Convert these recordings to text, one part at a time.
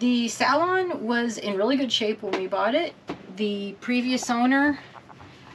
The Salon was in really good shape when we bought it. The previous owner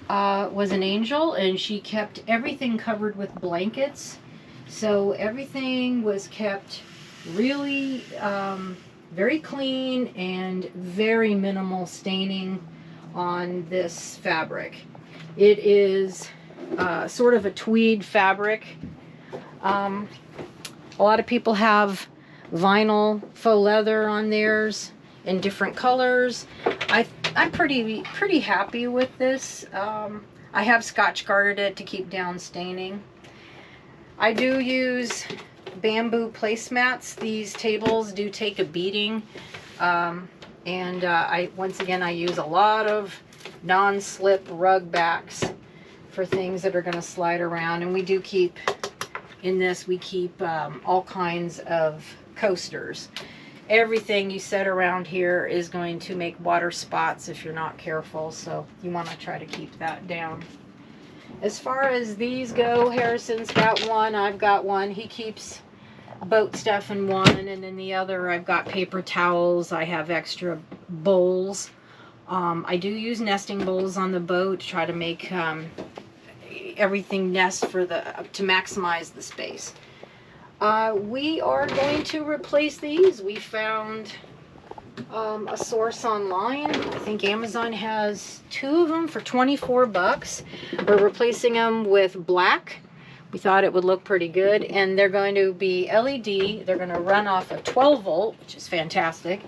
was an angel, and she kept everything covered with blankets. So everything was kept really very clean and very minimal staining on this fabric. It is sort of a tweed fabric. A lot of people have vinyl faux leather on theirs in different colors. I'm pretty happy with this. I have Scotch guarded it to keep down staining. I do use bamboo placemats. These tables do take a beating, and once again I use a lot of non-slip rug backs for things that are going to slide around. And we do keep in this, we keep all kinds of coasters. Everything you set around here is going to make water spots if you're not careful, so you want to try to keep that down. As far as these go, Harrison's got one, I've got one. He keeps boat stuff in one, and then the other I've got paper towels. I have extra bowls. I do use nesting bowls on the boat to try to make everything nest for to maximize the space. We are going to replace these. We found a source online. I think Amazon has 2 of them for 24 bucks. We're replacing them with black. We thought it would look pretty good, and they're going to be LED. They're going to run off a 12 volt, which is fantastic,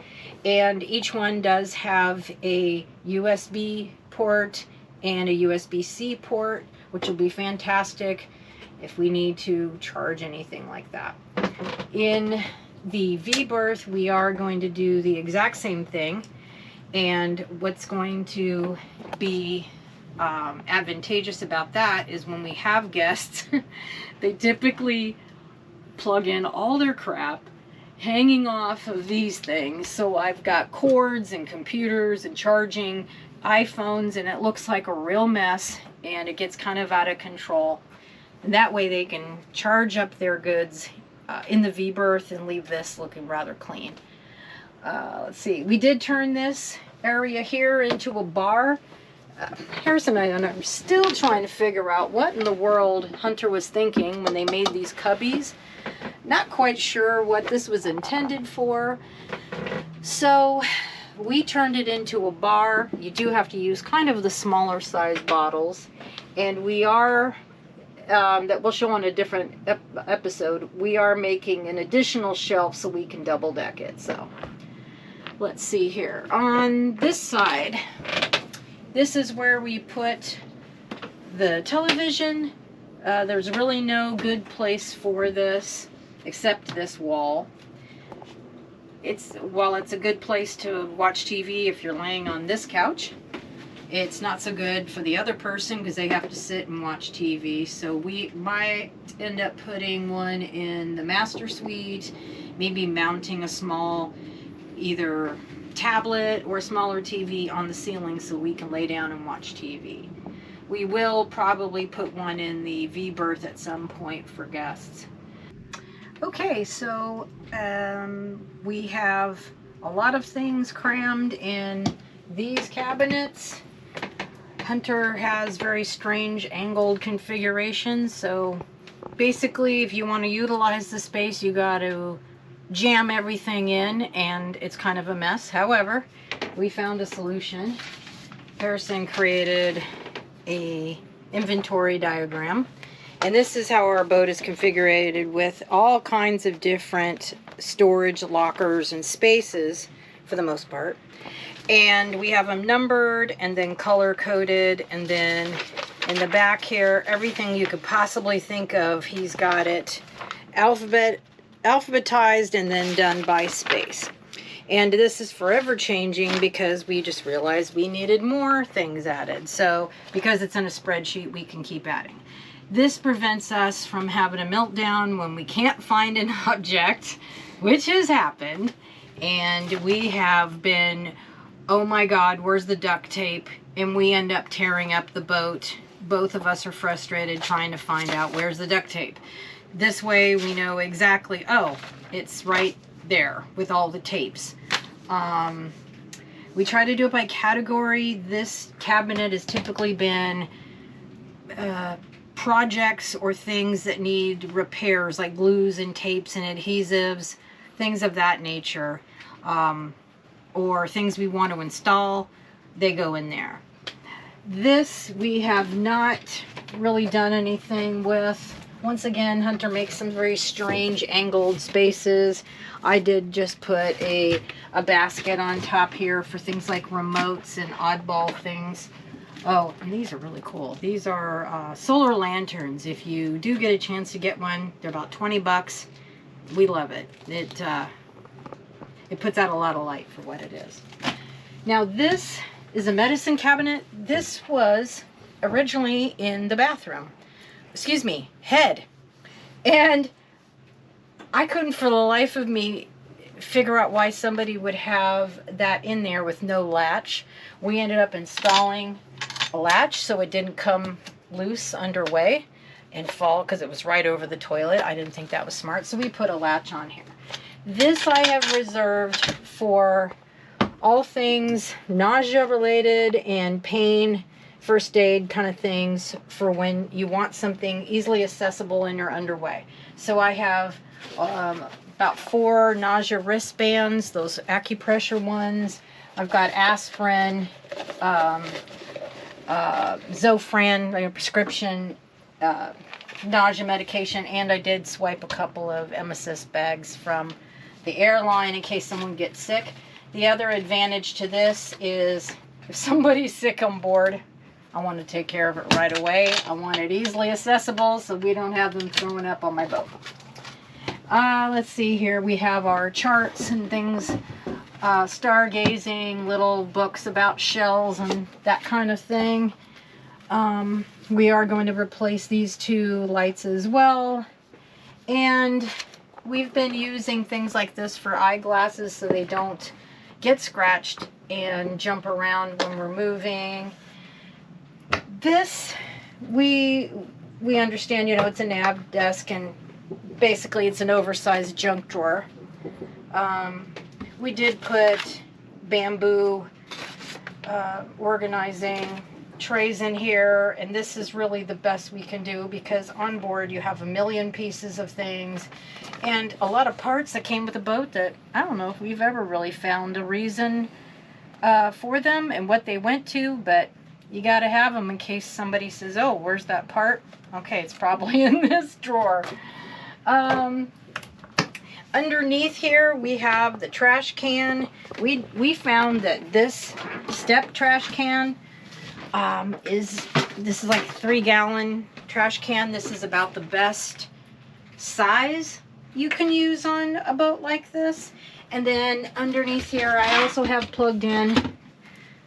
and each one does have a USB port and a USB-C port, which will be fantastic if we need to charge anything like that. In the V-berth, we are going to do the exact same thing, and what's going to be advantageous about that is when we have guests, they typically plug in all their crap hanging off of these things. So I've got cords and computers and charging iPhones, and it looks like a real mess, and it gets kind of out of control. And that way they can charge up their goods in the V-berth and leave this looking rather clean. Let's see, we did turn this area here into a bar. Harrison and I are still trying to figure out what in the world Hunter was thinking when they made these cubbies. Not quite sure what this was intended for. So we turned it into a bar. You do have to use kind of the smaller size bottles. And we are, that we'll show on a different episode, we are making an additional shelf so we can double deck it. So let's see here. On this side, this is where we put the television. There's really no good place for this except this wall. While it's a good place to watch TV if you're laying on this couch, it's not so good for the other person because they have to sit and watch TV. So we might end up putting one in the master suite, maybe mounting a small either tablet or a smaller TV on the ceiling so we can lay down and watch TV. We will probably put one in the V-berth at some point for guests. Okay, so we have a lot of things crammed in these cabinets. Hunter has very strange angled configurations, so basically if you want to utilize the space you got to jam everything in, and it's kind of a mess. However, we found a solution. Harrison created a inventory diagram, and this is how our boat is configured with all kinds of different storage lockers and spaces for the most part, and we have them numbered and then color coded, and then in the back here everything you could possibly think of, he's got it alphabetized and then done by space. And this is forever changing because we just realized we needed more things added. So because it's in a spreadsheet, we can keep adding. This prevents us from having a meltdown when we can't find an object, which has happened. And we have been, oh my God, where's the duct tape? And we end up tearing up the boat. Both of us are frustrated trying to find out where's the duct tape. This way we know exactly, oh, it's right there with all the tapes. We try to do it by category. This cabinet has typically been projects or things that need repairs, like glues and tapes and adhesives, things of that nature, or things we want to install, they go in there. This we have not really done anything with. Once again, Hunter makes some very strange angled spaces. I did just put a basket on top here for things like remotes and oddball things. Oh, and these are really cool. These are solar lanterns. If you do get a chance to get one, they're about 20 bucks. We love it. It puts out a lot of light for what it is. Now this is a medicine cabinet. This was originally in the bathroom. Excuse me, head. And I couldn't for the life of me figure out why somebody would have that in there with no latch. We ended up installing a latch so it didn't come loose underway and fall because it was right over the toilet. I didn't think that was smart, so we put a latch on here. This I have reserved for all things nausea related and pain, first aid kind of things, for when you want something easily accessible in your underway. So I have about 4 nausea wristbands, those acupressure ones. I've got aspirin, Zofran, like a prescription nausea medication, and I did swipe a couple of emesis bags from the airline in case someone gets sick. The other advantage to this is if somebody's sick on board, I want to take care of it right away. I want it easily accessible so we don't have them throwing up on my boat. Let's see here. We have our charts and things, stargazing, little books about shells and that kind of thing. We are going to replace these 2 lights as well. And we've been using things like this for eyeglasses so they don't get scratched and jump around when we're moving. This, we understand, you know, it's a nav desk and basically it's an oversized junk drawer. We did put bamboo organizing trays in here, and this is really the best we can do because on board you have a million pieces of things and a lot of parts that came with the boat that I don't know if we've ever really found a reason for them and what they went to, but you got to have them in case somebody says, oh, where's that part? Okay, it's probably in this drawer. Underneath here we have the trash can. We found that this step trash can this is like a 3-gallon trash can. This is about the best size you can use on a boat like this. And then underneath here I also have plugged in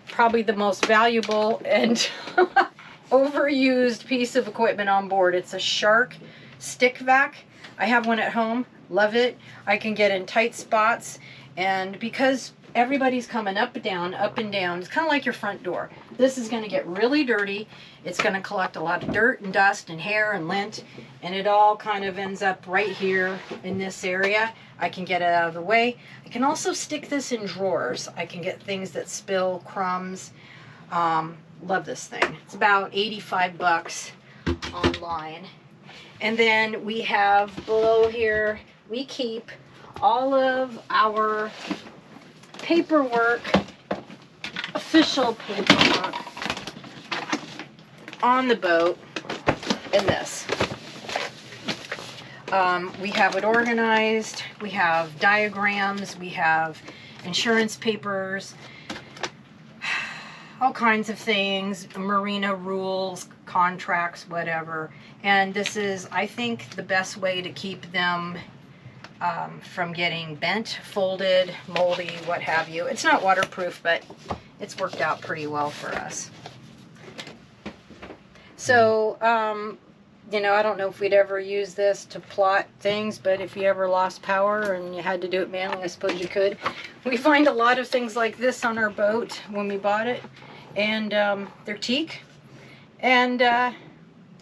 probably the most valuable and overused piece of equipment on board. It's a Shark stick vac. I have one at home. Love it. I can get in tight spots, and because everybody's coming up and down, it's kind of like your front door. This is going to get really dirty. It's going to collect a lot of dirt and dust and hair and lint, and it all kind of ends up right here in this area. I can get it out of the way. I can also stick this in drawers. I can get things that spill, crumbs. Love this thing. It's about 85 bucks online. And then we have below here, we keep all of our paperwork, official paperwork on the boat in this. We have it organized, we have diagrams, we have insurance papers, all kinds of things, marina rules, contracts, whatever. And this is, I think, the best way to keep them from getting bent, folded, moldy, what have you. It's not waterproof, but it's worked out pretty well for us. So, you know, I don't know if we'd ever use this to plot things, but if you ever lost power and you had to do it manually, I suppose you could. We find a lot of things like this on our boat when we bought it, and they're teak. And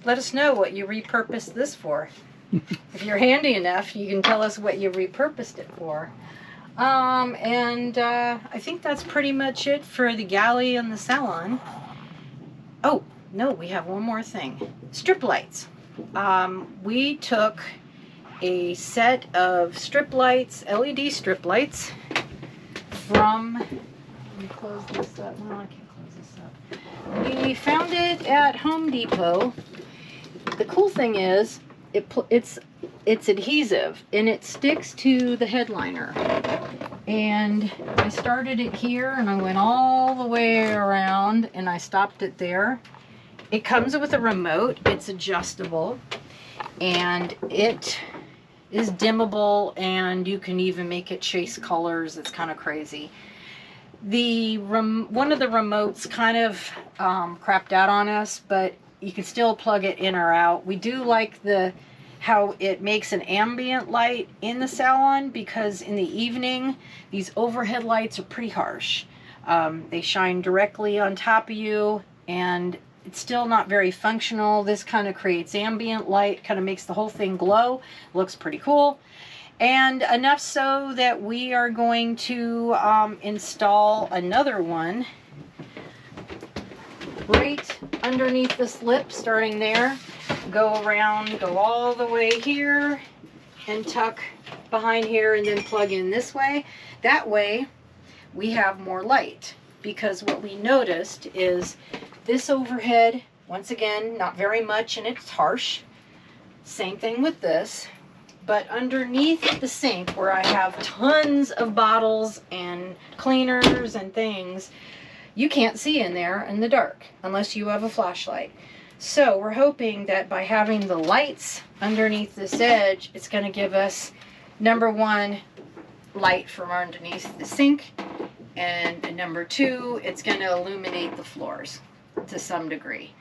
let us know what you repurposed this for. If you're handy enough, you can tell us what you repurposed it for. I think that's pretty much it for the galley and the salon. Oh, no, we have one more thing. Strip lights. We took a set of strip lights, LED strip lights, from, let me close this up. No, I can't close this up. We found it at Home Depot. The cool thing is, it's adhesive and it sticks to the headliner. And I started it here and I went all the way around and I stopped it there. It comes with a remote. It's adjustable and it is dimmable, and you can even make it chase colors. It's kind of crazy. One of the remotes kind of crapped out on us, but you can still plug it in or out. We do like how it makes an ambient light in the salon, because in the evening these overhead lights are pretty harsh. They shine directly on top of you and it's still not very functional. This kind of creates ambient light, kind of makes the whole thing glow. Looks pretty cool. And enough so that we are going to install another one right underneath this lip, starting there, go around, go all the way here, and tuck behind here, and then plug in this way. That way we have more light, because what we noticed is this overhead, once again, not very much and it's harsh. Same thing with this. But underneath the sink, where I have tons of bottles and cleaners and things, you can't see in there in the dark unless you have a flashlight. So we're hoping that by having the lights underneath this edge, it's going to give us, number one, light from underneath the sink, and number two, it's going to illuminate the floors to some degree.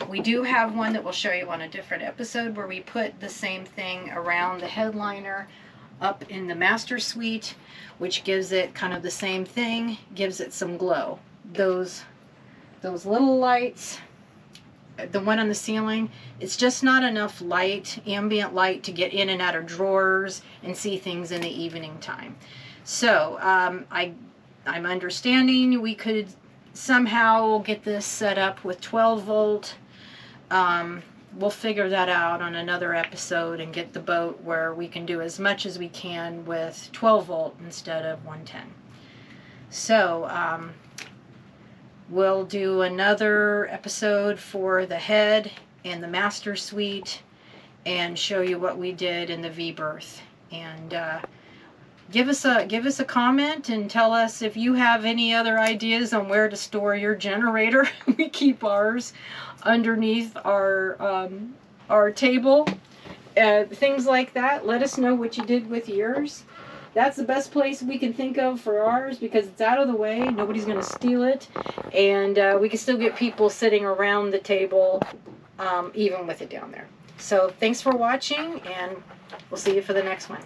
We do have one that we'll show you on a different episode, where we put the same thing around the headliner up in the master suite, which gives it kind of the same thing, gives it some glow. Those little lights, the one on the ceiling, it's just not enough light, ambient light, to get in and out of drawers and see things in the evening time. So I'm understanding we could somehow get this set up with 12 volt. We'll figure that out on another episode and get the boat where we can do as much as we can with 12 volt instead of 110. So we'll do another episode for the head and the master suite and show you what we did in the V-berth. And give us a comment and tell us if you have any other ideas on where to store your generator. We keep ours underneath our table. Things like that. Let us know what you did with yours. That's the best place we can think of for ours, because it's out of the way. Nobody's going to steal it. And we can still get people sitting around the table even with it down there. So thanks for watching, and we'll see you for the next one.